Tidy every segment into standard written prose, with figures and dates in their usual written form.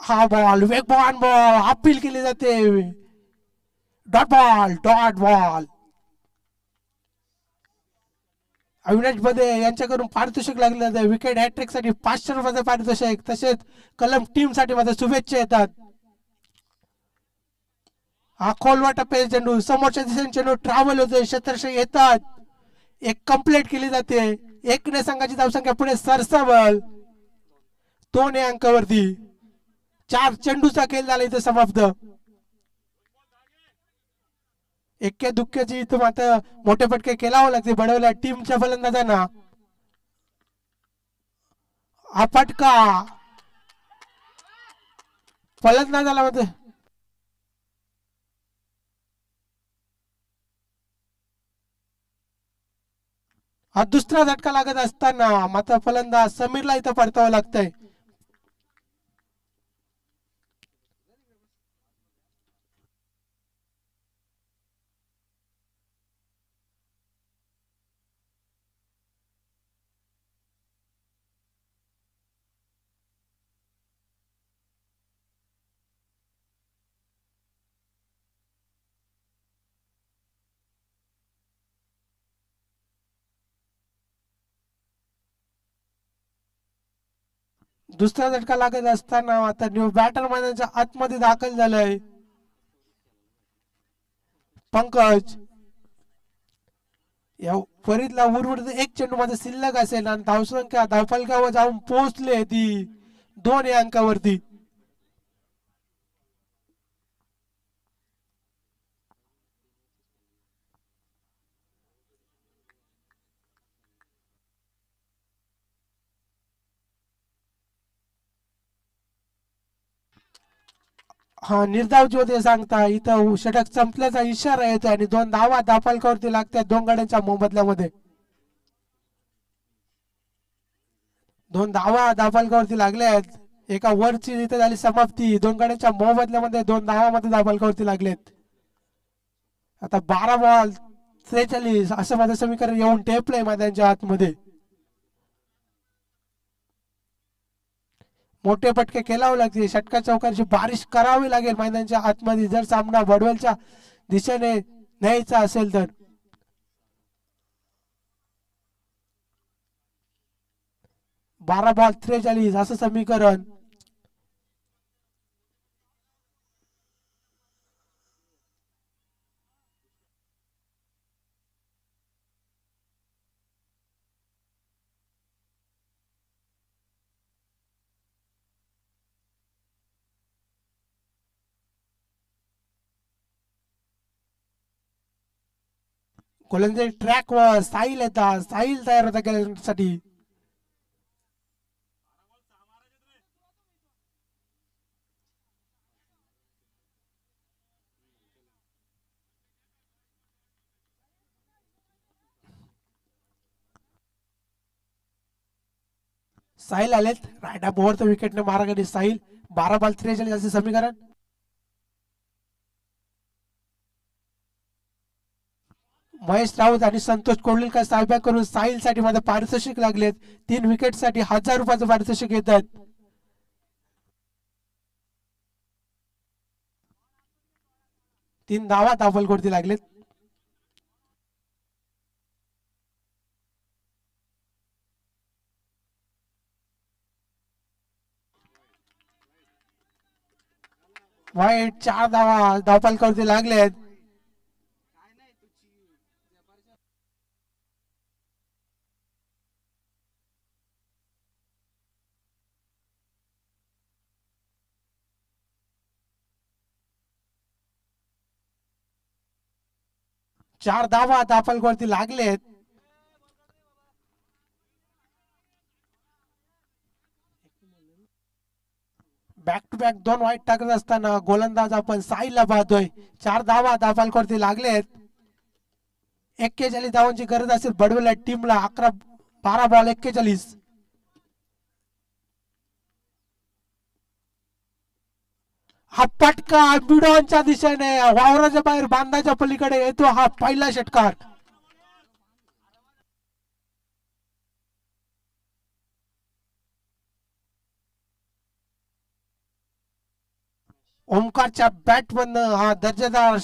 हा बॉल वेगवान ball appeal केली जाते. Dot ball. अविनाश बदे यांच्याकडून पारितोषिक लागले जाते. विकेट हॅट्रिक साठी 500 रुपयाचं पारितोषिक. तसेच कलम टीम साठी माझ्या शुभेच्छा येतात. हा खोलवा टप्प्याचा चेंडू समोरच्या दिशेने चेंडू ट्रॅव्हल होतोय. क्षेत्ररक्षक येतात. एक कंप्लीट केली जाते. एकने संघाची धावसंख्या पुढे सरसावल 2 अंकावरती. 4 चेंडूचा खेळ झाला इथे समाप्त. एक्के दुःख्याची इथं मात्र मोठे फटके केलावं लागते बडवल्या टीमच्या फलंदाजांना. हा फटका फलंदाजाला मध्ये हा दुसरा झटका लागत असताना मात्र फलंदाज समीरला इथं परतावं लागतंय. दुसरा झटका लागत असताना आता न्यू बॅटर मैदानाच्या आतमध्ये दाखल झालंय पंकज. या फरीदला उर्वरित एक चेंडू मध्ये शिल्लक असेल आणि धावसंख्या धावफलकावर जाऊन पोहोचले ती 2 अंकावरती. हा निर्धाव ज्योती सांगता इथं षटक संपल्याचा इशारा येतो आणि 2 धावा धावफलकावरती लागतात 2 गाड्यांच्या मोबदल्यामध्ये. 2 धावा धावफलकावरती लागल्यात. एका वरची इथे झाली समाप्ती. 2 गाड्यांच्या मोबदल्यामध्ये 2 धावामध्ये धावफलकावरती लागलेत. आता 12 बॉल 43 असं माझं समीकरण येऊन टेपलंय मैदानाच्या आतमध्ये. मोठे फटके केलावे लागतील. षटका चौकांची बारिश करावी लागेल मैदानाच्या आतमध्ये जर सामना वडवलच्या दिशेने न्यायचा असेल तर. 12 बॉल 43 असं समीकरण. गोलंदाजी ट्रॅक वर साईल येतात. साईल तयार होता खेळण्यासाठी. साहिल आलेत रायडा बोवरचं विकेटने मारा गेली साहिल. 12 बॉल 43 असे समीकरण. महेश राऊत आणि संतोष कोंडलीकर साहेबा करून साहिल साठी माझं पारितोषिक लागलेत. 3 विकेट साठी 1000 रुपयाचं पारितोषिक येतात. 3 धावा धावफलकावरती लागलेत. वाईट 4 धावा धावफलकावरती लागलेत. चार धावा धावफलकावरती लागलेत. बॅक टू बॅक 2 वाईट टाकत असताना गोलंदाज आपण साईला पाहतोय. 4 धावा धावफलकावरती लागलेत. 41 धावांची गरज असेल बडवल्या टीमला. 12 बॉल 41. हा फटका बिडॉनच्या दिशेने वावराच्या बाहेर बांधाच्या पलीकडे येतो. हा पहिला षटकार. ओमकारच्या बॅट मधनं हा दर्जेदार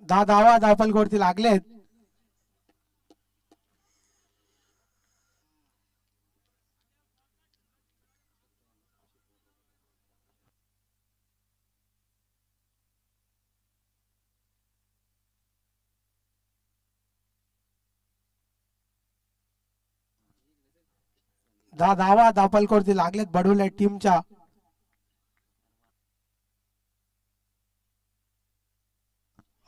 10 धावा धावफलकावरती लागलेत. दहा धावा धावफलकावरती लागलेत बडवल्या टीमच्या.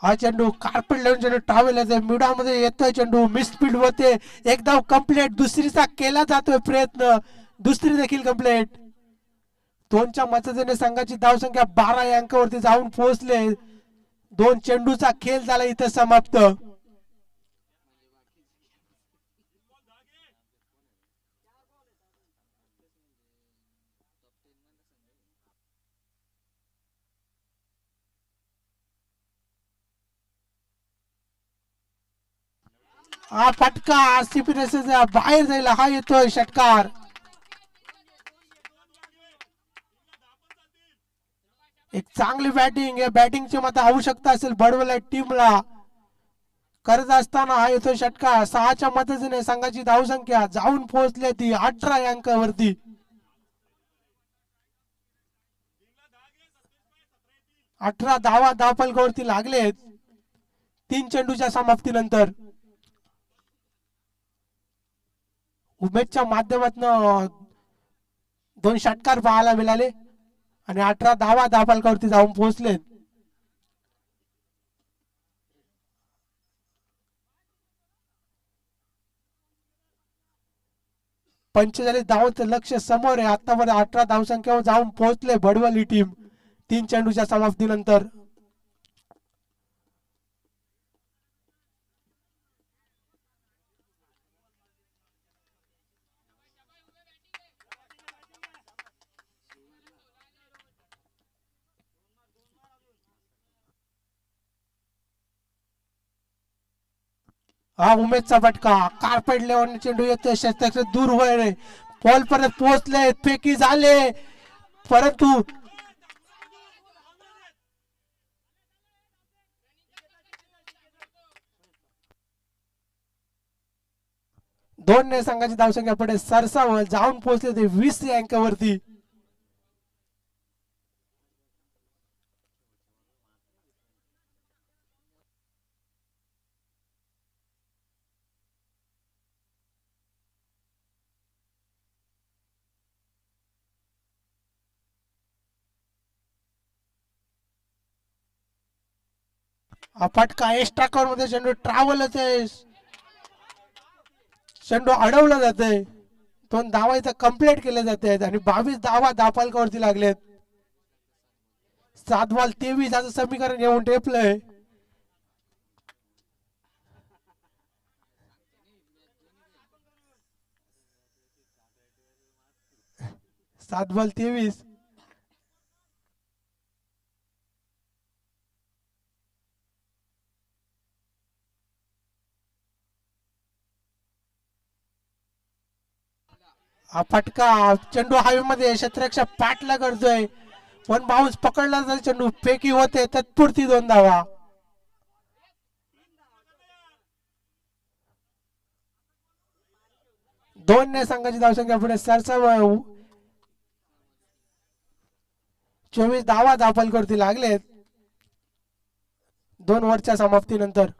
हा चेंडू कार्पेट लावून चेंडू ट्रॅव्हल येते मिडामध्ये येतोय चेंडू मिस स्पीड होते एकदम कंप्लीट दुसरीचा केला जातोय प्रयत्न दुसरी देखील कंप्लीट. दोनच्या मदतीने संघाची धावसंख्या 12 या अंकावरती जाऊन पोहोचले. दोन चेंडूचा खेळ झाला इथं समाप्त. हा फटका आरसीबी बाहेर जाईल हा येतोय षटकार. एक चांगली बॅटिंग आहे बॅटिंगची मत आवश्यकता असेल बडवल्या टीमला करत असताना हा येतोय षटकार. 6च्या मदतीने संघाची धावसंख्या जाऊन पोहोचली ती 18 या अंकावरती. 18 धावा धावफलकावरती लागलेत 3 चेंडूच्या समाप्तीनंतर. उमेशच्या माध्यमातून 2 षटकार पाहायला मिळाले आणि 18 धावा धावफलकावरती जाऊन पोहोचलेत. 45 धावांचं लक्ष समोर आहे. आतापर्यंत 18 धावसंख्येवर जाऊन पोहोचले बडवली टीम 3 चेंडूच्या समाप्तीनंतर. हा उमेशचा फटका कार्पेट लेवल चेंडू येतोय शस्त्रक्ष दूर वळ बॉल परत पोहोचले फेकी झाले परंतु दोन ने संघाची धावसंख्या पुढे सरसावल जाऊन पोहोचले ते 20 या अंकावरती. हा फटका एक्स्ट्रा कव्हर मध्ये चेंडू ट्रॅव्हल होते चेंडू अडवला जाते. 2 धावा इथं कंप्लीट केले जाते आणि 22 धावा धावफलकावरती लागलेत. 7 बॉल 23 असं समीकरण येऊन टेपलंय. 7 बॉल 23. हा फटका चेंडू हवेमध्ये क्षेत्ररक्षक पाठला करतोय पण बाउन्स पकडला जातो चेंडू फेकी होते तत्पुरती 2 धावा. दोन ने संघाची धावसंख्या पुढे सरसाव 24 धावा धावफलकावरती लागलेत 2 ओव्हरच्या समाप्तीनंतर.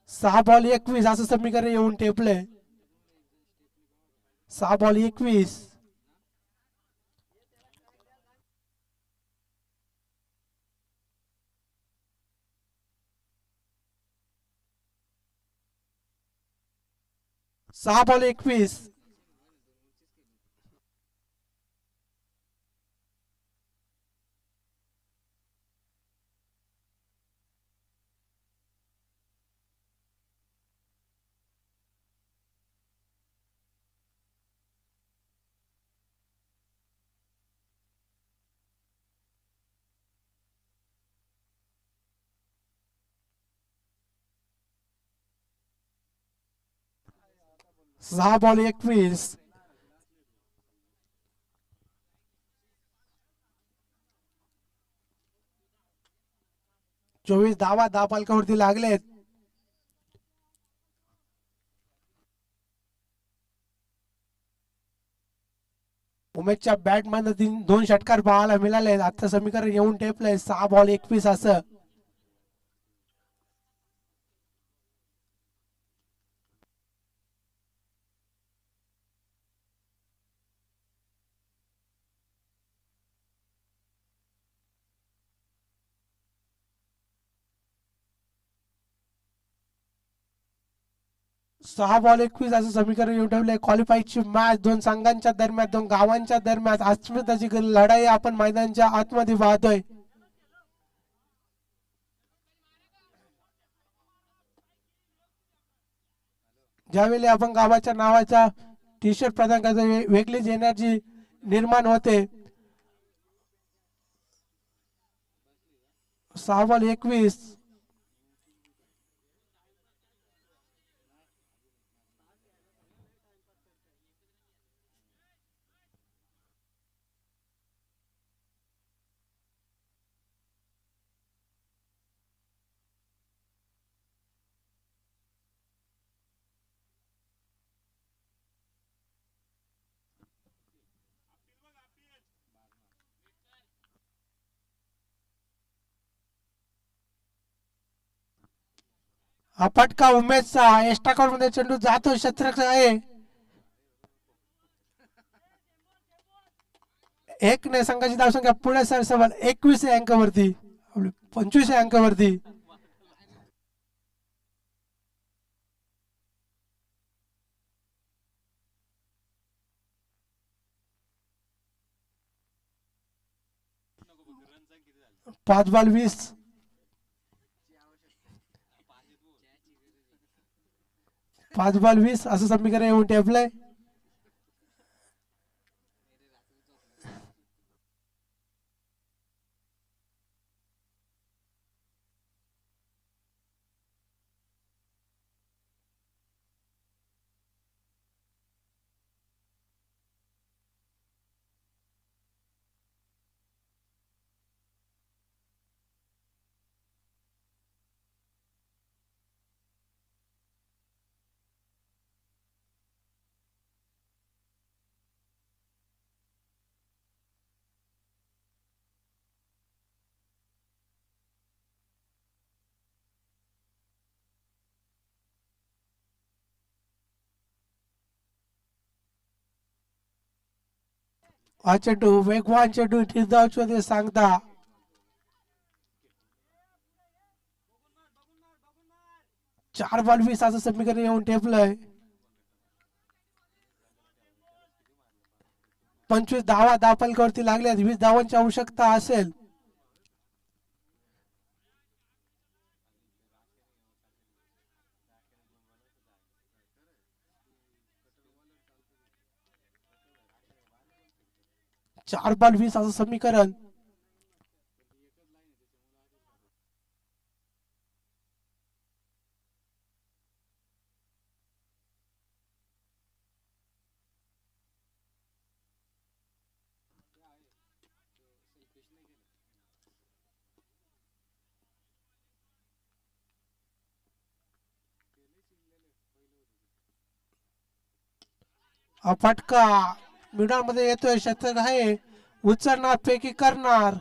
6 बॉल 21 असं समीकरण येऊन टेपलंय. 6 बॉल 21. सहा बॉल 21. 6 बॉल 21. 24 धावा 10 फलकावरती लागलेत. उमेशच्या बॅट मध्ये 2 षटकार पाहायला मिळाले. आता समीकरण येऊन टेपलंय 6 बॉल 21 असं. सहा बॉल 21 असं समीकरण येऊन ठेवलंय. क्वालिफायची मॅच 2 संघांच्या दरम्यान, 2 गावांच्या दरम्यान अस्मिताची लढाई आपण मैदानाच्या आतमध्ये पाहतोय. ज्यावेळी आपण गावाच्या नावाचा टी शर्ट प्रदान करतो वेगळीच एनर्जी निर्माण होते. 6 बॉल 21. हा फटका उमेशचा एक्स्ट्रा मध्ये चेंडू जातो. शत्रक आहे. एक ने संघाची धावसंख्या पुढे सरसवल 21 अंकावरती, 25 अंकावरती. पाच बॉल 20. 5 बॉल 20 असं समीकरण येऊन टेपलंय. हा चेंडू वेगवान चेंडू निर्धाव सांगता. 4 बॉल 20 असं समीकरण येऊन टेपलंय. 25 धावा 10 फलकावरती लागल्यात. 20 धावांची आवश्यकता असेल. चार बॉल 20 असं समीकरण. हा फटका मध्ये येतोय. शतक आहे. उचलणार पैकी करणार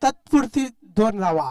तत्पुरती 2 धावा.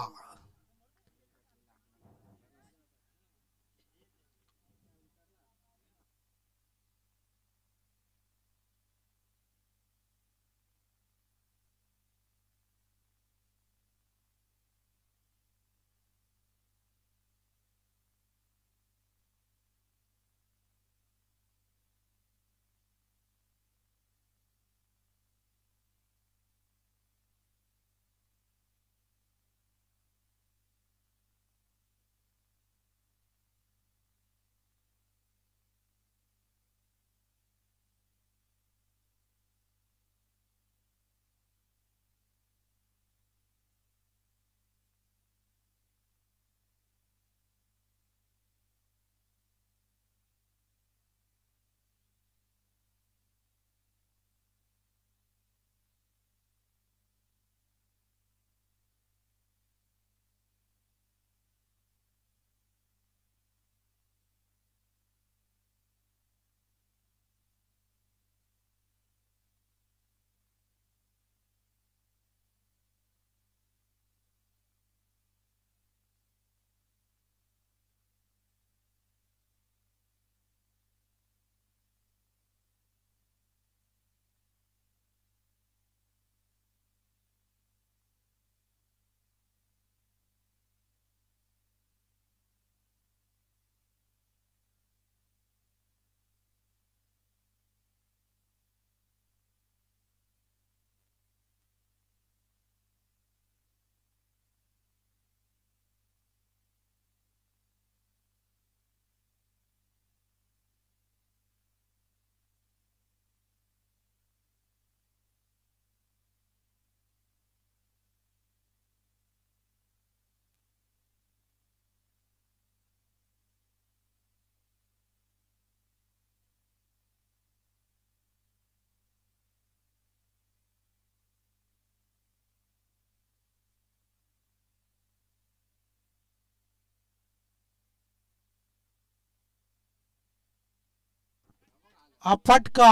हा फटका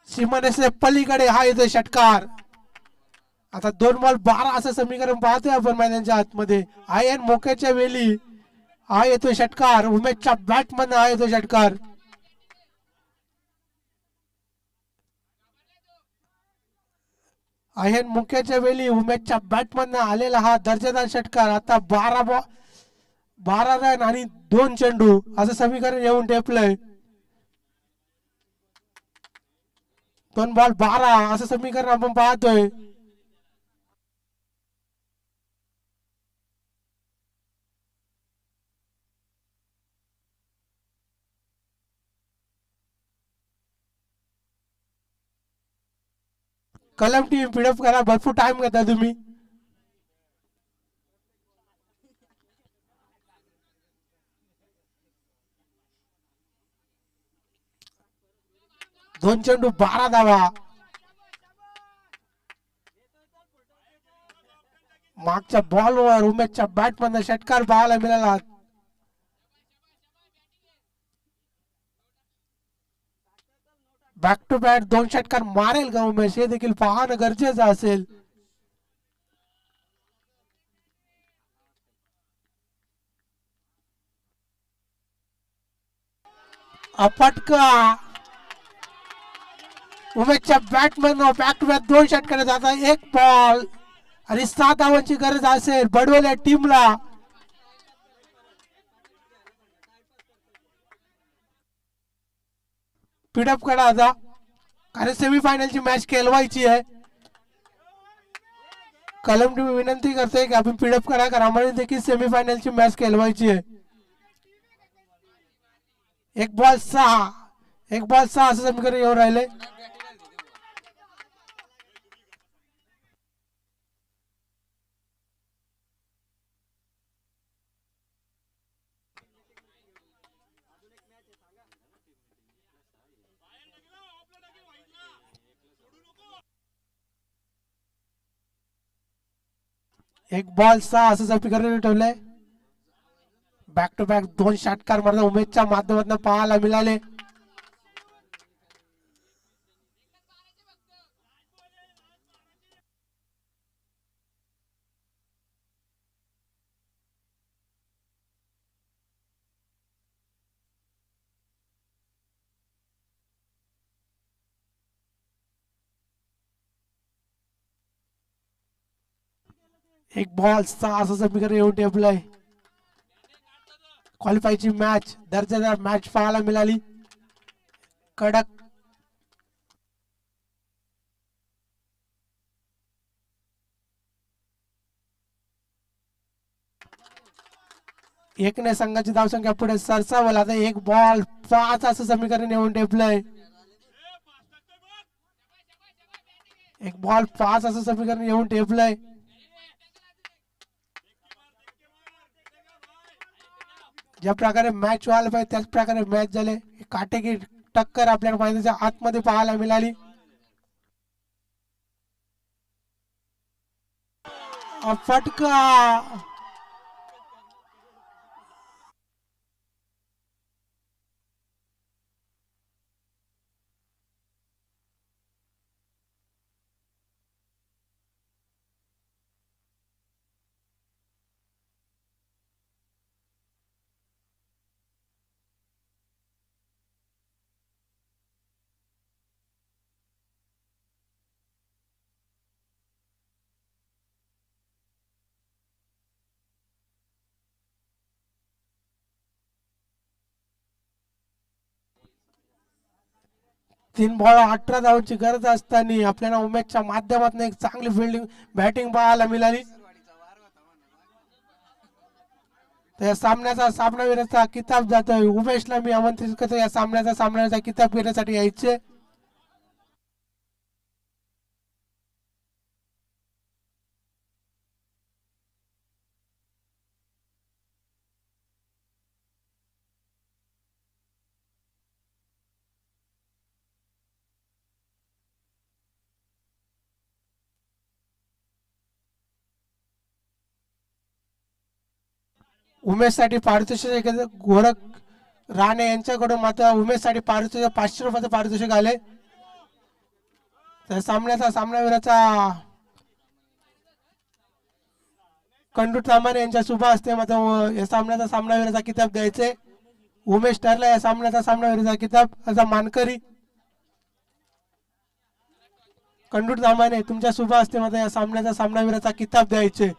सीमारेषे पलीकडे हा येतोय षटकार. आता 2 बॉल 12 असं समीकरण पाहतोय आपण मैदानाच्या आतमध्ये. आयन मोक्याच्या वेळी हा येतोय षटकार. उमेशच्या बॅट मधनं हा येतोय षटकार. आयन मुक्याच्या वेळी उमेशच्या बॅट मधनं आलेला हा दर्जेदार षटकार. आता 12 रन आणि 2 चेंडू असं समीकरण येऊन टेपलंय. 2 बॉल 12 असं समीकरण आपण पाहतोय. कलम टीम पिडअप करा, भरपूर टाइम घेता तुम्ही. दोन चेंडू 12 धावा. मागच्या बॉलवर उमेशच्या बॅट मधनं षटकार पाहायला मिळाला. बॅक टू बॅक 2 षटकार मारेल का उमेश हे देखील पाहणं गरजेचं असेल. फटका उमेशच्या बॅटमॅन बॅक टू बॅक 2 षटकार जातात. 1 बॉल आणि 7 धावांची गरज असेल बडवल या टीमला. पिडअप करा आता, कारण सेमीफायनलची मॅच खेळवायची आहे. कलम टीम विनंती करते की आपण पिडअप करा, कारण आम्हाला देखील सेमीफायनलची मॅच खेळवायची आहे. 1 बॉल 6 1 बॉल 6 असं समीकरण येऊन राहिले. एक बॉल 6 असं समीकरण ठेवलंय. बॅक टू बॅक 2 षटकार मला उमेशच्या माध्यमातून पाहायला मिळाले. एक बॉल 6 असं समीकरण येऊन टेपलंय. क्वालिफायची मॅच दर्जेदार मॅच पाहायला मिळाली. कडक एकने संघाची धावसंख्या पुढे सरसावल. आता 1 बॉल 5 असं समीकरण येऊन टेपलंय. 1 बॉल 5 असं समीकरण येऊन टेपलंय. ज्या प्रकारे मॅच व्हायला पाहिजे त्याच प्रकारे मॅच झाले. काटेकी टक्कर आपल्याला मैदानाच्या आतमध्ये पाहायला मिळाली. फटका तीन बॉल 18 धावांची गरज असताना आपल्याला उमेशच्या माध्यमातून एक चांगली फिल्डिंग बॅटिंग पाहायला मिळाली. तर या सामनावीराचा किताब जातोय उमेशला. मी आमंत्रित करतो या सामन्याचा किताब घेण्यासाठी यायचे. उमेशसाठी पारितोषिक गोरख राणे यांच्याकडून मात्र उमेशसाठी पारितोषिक 500 रुपयाचं पारितोषिक आले. तर सामनावीराचा कंडू तांबाने यांच्या शुभ हस्ते मात्र या सामन्याचा सामनावीराचा किताब द्यायचे. उमेश ठरला या सामन्याचा सामनावीराचा किताब असा मानकरी. कंडू तांबाने तुमच्या शुभ हस्ते मात्र या सामन्याचा सामनावीराचा किताब द्यायचे.